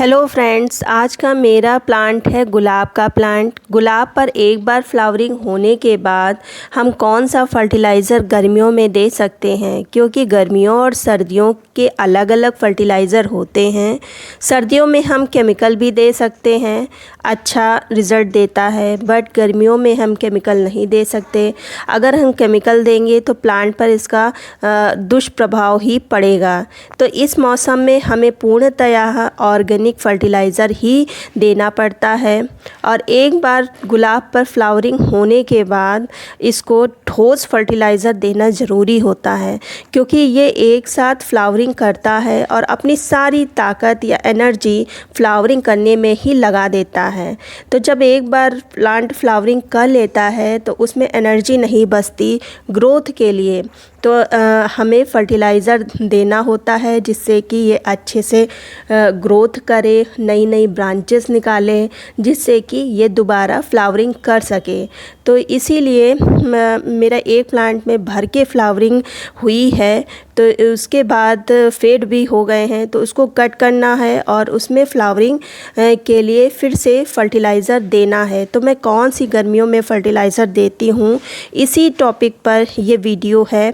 Hello friends, आज का मेरा प्लांट है गुलाब का प्लांट। गुलाब पर एक बार फ्लावरिंग होने के बाद हम कौन सा फर्टिलाइज़र गर्मियों में दे सकते हैं, क्योंकि गर्मियों और सर्दियों के अलग अलग फर्टिलाइज़र होते हैं। सर्दियों में हम केमिकल भी दे सकते हैं, अच्छा रिज़ल्ट देता है, बट गर्मियों में हम केमिकल नहीं दे सकते। अगर हम केमिकल देंगे तो प्लांट पर इसका दुष्प्रभाव ही पड़ेगा। तो इस मौसम में हमें पूर्णतया ऑर्गेनिक फर्टिलाइज़र ही देना पड़ता है। और एक बार गुलाब पर फ्लावरिंग होने के बाद इसको ठोस फर्टिलाइज़र देना ज़रूरी होता है, क्योंकि ये एक साथ फ्लावरिंग करता है और अपनी सारी ताकत या एनर्जी फ्लावरिंग करने में ही लगा देता है। तो जब एक बार प्लांट फ्लावरिंग कर लेता है तो उसमें एनर्जी नहीं बचती ग्रोथ के लिए, तो हमें फर्टिलाइज़र देना होता है जिससे कि ये अच्छे से ग्रोथ करे, नई नई ब्रांचेस निकाले, जिससे कि ये दोबारा फ्लावरिंग कर सके। तो इसीलिए मेरा एक प्लांट में भर के फ्लावरिंग हुई है, तो उसके बाद फेड भी हो गए हैं, तो उसको कट करना है और उसमें फ्लावरिंग के लिए फिर से फर्टिलाइज़र देना है। तो मैं कौन सी गर्मियों में फ़र्टिलाइज़र देती हूँ, इसी टॉपिक पर ये वीडियो है।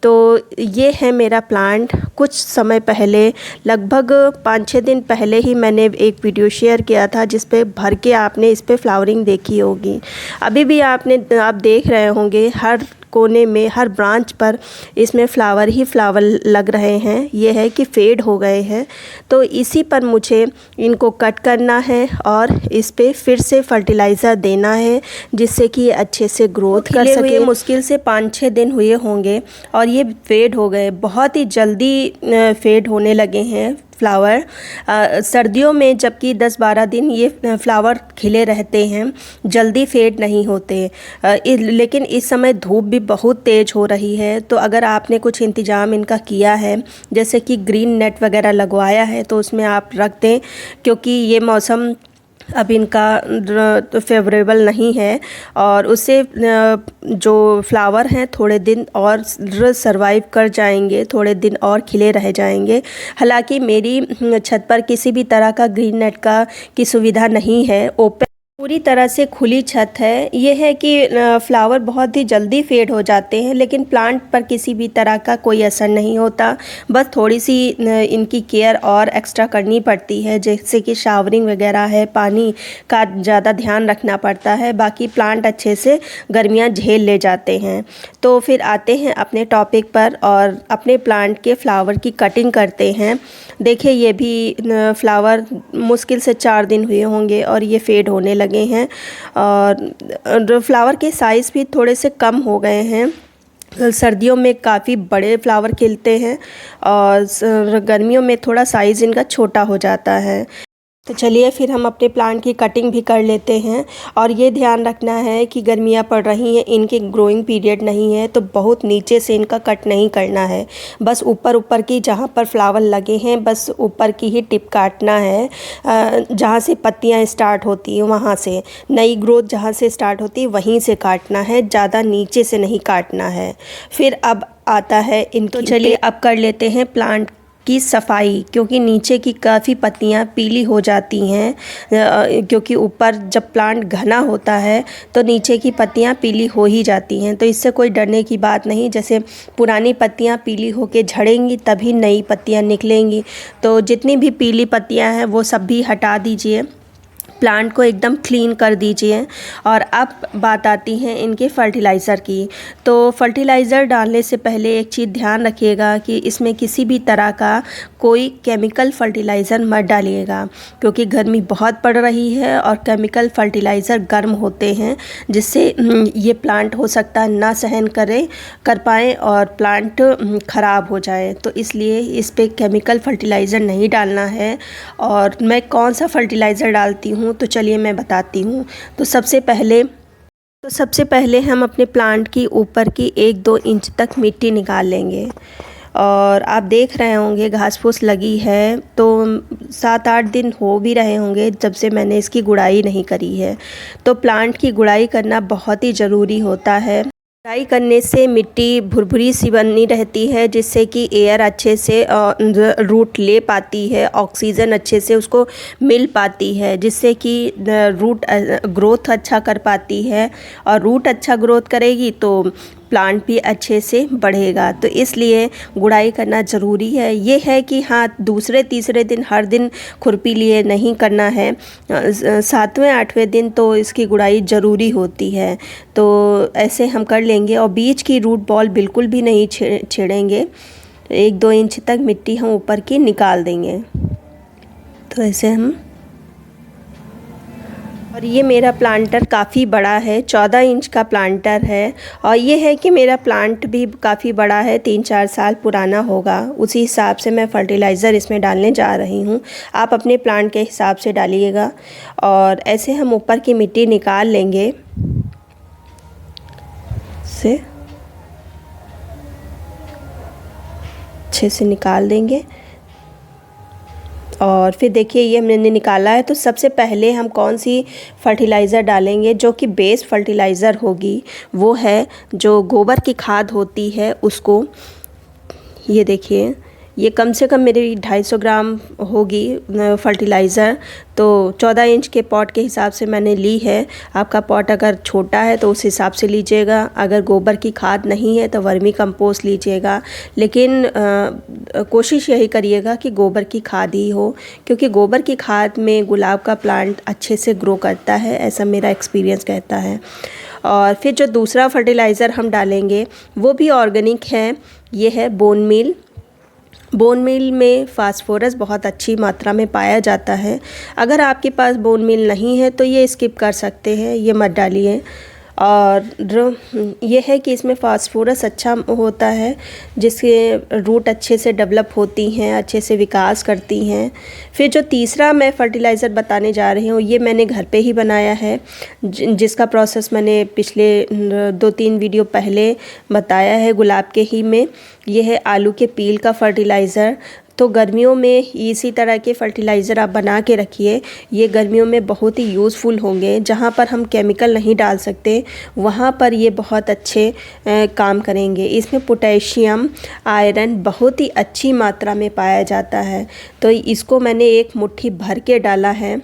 तो ये है मेरा प्लांट। कुछ समय पहले, लगभग 5-6 दिन पहले ही मैंने एक वीडियो शेयर किया था जिस पे भर के आपने इस पे फ्लावरिंग देखी होगी। अभी भी आप देख रहे होंगे हर कोने में, हर ब्रांच पर इसमें फ्लावर ही फ्लावर लग रहे हैं। ये है कि फेड हो गए हैं, तो इसी पर मुझे इनको कट करना है और इस पे फिर से फर्टिलाइज़र देना है, जिससे कि ये अच्छे से ग्रोथ कर सके। मुश्किल से 5-6 दिन हुए होंगे और ये फेड हो गए, बहुत ही जल्दी फेड होने लगे हैं फ्लावर। सर्दियों में जबकि 10-12 दिन ये फ्लावर खिले रहते हैं, जल्दी फेड नहीं होते। लेकिन इस समय धूप भी बहुत तेज़ हो रही है, तो अगर आपने कुछ इंतज़ाम इनका किया है, जैसे कि ग्रीन नेट वगैरह लगवाया है, तो उसमें आप रख दें, क्योंकि ये मौसम अब इनका फेवरेबल नहीं है और उससे जो फ्लावर हैं थोड़े दिन और सरवाइव कर जाएंगे, थोड़े दिन और खिले रह जाएंगे। हालांकि मेरी छत पर किसी भी तरह का ग्रीन नेट की सुविधा नहीं है, ओपन पूरी तरह से खुली छत है। ये है कि फ्लावर बहुत ही जल्दी फेड हो जाते हैं, लेकिन प्लांट पर किसी भी तरह का कोई असर नहीं होता। बस थोड़ी सी इनकी केयर और एक्स्ट्रा करनी पड़ती है, जैसे कि शावरिंग वगैरह है, पानी का ज़्यादा ध्यान रखना पड़ता है। बाकी प्लांट अच्छे से गर्मियाँ झेल ले जाते हैं। तो फिर आते हैं अपने टॉपिक पर और अपने प्लांट के फ्लावर की कटिंग करते हैं। देखिए, ये भी फ्लावर मुश्किल से 4 दिन हुए होंगे और ये फेड होने लगे हैं और फ्लावर के साइज़ भी थोड़े से कम हो गए हैं। सर्दियों में काफ़ी बड़े फ्लावर खिलते हैं और गर्मियों में थोड़ा साइज़ इनका छोटा हो जाता है। तो चलिए फिर हम अपने प्लांट की कटिंग भी कर लेते हैं। और ये ध्यान रखना है कि गर्मियाँ पड़ रही हैं, इनके ग्रोइंग पीरियड नहीं है, तो बहुत नीचे से इनका कट नहीं करना है। बस ऊपर ऊपर की जहाँ पर फ्लावर लगे हैं, बस ऊपर की ही टिप काटना है। जहाँ से पत्तियाँ स्टार्ट होती हैं वहाँ से, नई ग्रोथ जहाँ से स्टार्ट होती है वहीं से काटना है, ज़्यादा नीचे से नहीं काटना है। फिर अब आता है इनको, चलिए अब कर लेते हैं प्लांट की सफाई, क्योंकि नीचे की काफ़ी पत्तियां पीली हो जाती हैं, क्योंकि ऊपर जब प्लांट घना होता है तो नीचे की पत्तियां पीली हो ही जाती हैं। तो इससे कोई डरने की बात नहीं, जैसे पुरानी पत्तियां पीली होके झड़ेंगी तभी नई पत्तियां निकलेंगी। तो जितनी भी पीली पत्तियां हैं वो सब भी हटा दीजिए, प्लांट को एकदम क्लीन कर दीजिए। और अब बात आती है इनके फर्टिलाइज़र की। तो फर्टिलाइज़र डालने से पहले एक चीज़ ध्यान रखिएगा कि इसमें किसी भी तरह का कोई केमिकल फर्टिलाइज़र मत डालिएगा, क्योंकि गर्मी बहुत पड़ रही है और केमिकल फर्टिलाइज़र गर्म होते हैं, जिससे ये प्लांट हो सकता है ना सहन कर पाएँ और प्लांट ख़राब हो जाए। तो इसलिए इस पर केमिकल फर्टिलाइज़र नहीं डालना है। और मैं कौन सा फर्टिलाइज़र डालती हूँ तो चलिए मैं बताती हूँ। तो सबसे पहले हम अपने प्लांट की ऊपर की 1-2 इंच तक मिट्टी निकाल लेंगे। और आप देख रहे होंगे घास फूस लगी है, तो 7-8 दिन हो भी रहे होंगे जब से मैंने इसकी गुड़ाई नहीं करी है। तो प्लांट की गुड़ाई करना बहुत ही ज़रूरी होता है। गुड़ाई करने से मिट्टी भुरभुरी सी बनी रहती है, जिससे कि एयर अच्छे से रूट ले पाती है, ऑक्सीजन अच्छे से उसको मिल पाती है, जिससे कि रूट ग्रोथ अच्छा कर पाती है। और रूट अच्छा ग्रोथ करेगी तो प्लांट भी अच्छे से बढ़ेगा। तो इसलिए गुड़ाई करना ज़रूरी है। ये है कि हाँ, दूसरे तीसरे दिन हर दिन खुरपी लिए नहीं करना है, 7वें 8वें दिन तो इसकी गुड़ाई ज़रूरी होती है। तो ऐसे हम कर लेंगे। और बीज की रूट बॉल बिल्कुल भी नहीं छेड़ेंगे, 1-2 इंच तक मिट्टी हम ऊपर की निकाल देंगे। तो ऐसे हम, और ये मेरा प्लांटर काफ़ी बड़ा है, 14 इंच का प्लांटर है। और ये है कि मेरा प्लांट भी काफ़ी बड़ा है, 3-4 साल पुराना होगा। उसी हिसाब से मैं फर्टिलाइज़र इसमें डालने जा रही हूँ। आप अपने प्लांट के हिसाब से डालिएगा। और ऐसे हम ऊपर की मिट्टी निकाल लेंगे से, अच्छे से निकाल देंगे। और फिर देखिए ये मैंने निकाला है। तो सबसे पहले हम कौन सी फर्टिलाइज़र डालेंगे, जो कि बेस फर्टिलाइज़र होगी, वो है जो गोबर की खाद होती है उसको। ये देखिए, ये कम से कम मेरी 250 ग्राम होगी फर्टिलाइज़र। तो 14 इंच के पॉट के हिसाब से मैंने ली है। आपका पॉट अगर छोटा है तो उस हिसाब से लीजिएगा। अगर गोबर की खाद नहीं है तो वर्मी कंपोस्ट लीजिएगा। लेकिन कोशिश यही करिएगा कि गोबर की खाद ही हो, क्योंकि गोबर की खाद में गुलाब का प्लांट अच्छे से ग्रो करता है, ऐसा मेरा एक्सपीरियंस कहता है। और फिर जो दूसरा फर्टिलाइज़र हम डालेंगे वो भी ऑर्गेनिक है, ये है बोन मील। बोन मील में फास्फोरस बहुत अच्छी मात्रा में पाया जाता है। अगर आपके पास बोन मील नहीं है तो ये स्किप कर सकते हैं, ये मत डालिए। और ये है कि इसमें फास्फोरस अच्छा होता है, जिसके रूट अच्छे से डेवलप होती हैं, अच्छे से विकास करती हैं। फिर जो तीसरा मैं फ़र्टिलाइज़र बताने जा रही हूँ, ये मैंने घर पे ही बनाया है, जिसका प्रोसेस मैंने पिछले 2-3 वीडियो पहले बताया है गुलाब के ही में। ये है आलू के पील का फ़र्टिलाइज़र। तो गर्मियों में इसी तरह के फ़र्टिलाइज़र आप बना के रखिए, ये गर्मियों में बहुत ही यूज़फुल होंगे। जहाँ पर हम केमिकल नहीं डाल सकते वहाँ पर ये बहुत अच्छे काम करेंगे। इसमें पोटेशियम, आयरन बहुत ही अच्छी मात्रा में पाया जाता है। तो इसको मैंने एक मुट्ठी भर के डाला है।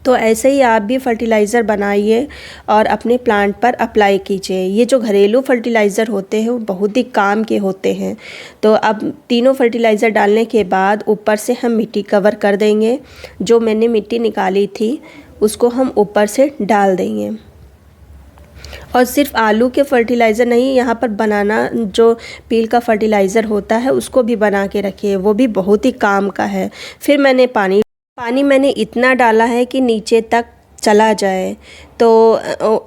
तो ऐसे ही आप भी फर्टिलाइज़र बनाइए और अपने प्लांट पर अप्लाई कीजिए। ये जो घरेलू फर्टिलाइज़र होते हैं वो बहुत ही काम के होते हैं। तो अब तीनों फर्टिलाइज़र डालने के बाद ऊपर से हम मिट्टी कवर कर देंगे। जो मैंने मिट्टी निकाली थी उसको हम ऊपर से डाल देंगे। और सिर्फ आलू के फर्टिलाइज़र नहीं, यहाँ पर बनाना जो पील का फर्टिलाइज़र होता है उसको भी बना के रखिए, वो भी बहुत ही काम का है। फिर मैंने पानी मैंने इतना डाला है कि नीचे तक चला जाए। तो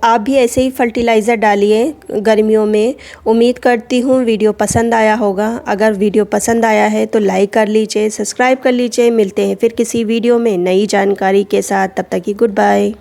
आप भी ऐसे ही फर्टिलाइज़र डालिए गर्मियों में। उम्मीद करती हूँ वीडियो पसंद आया होगा। अगर वीडियो पसंद आया है तो लाइक कर लीजिए, सब्सक्राइब कर लीजिए। मिलते हैं फिर किसी वीडियो में नई जानकारी के साथ, तब तक की गुड बाय।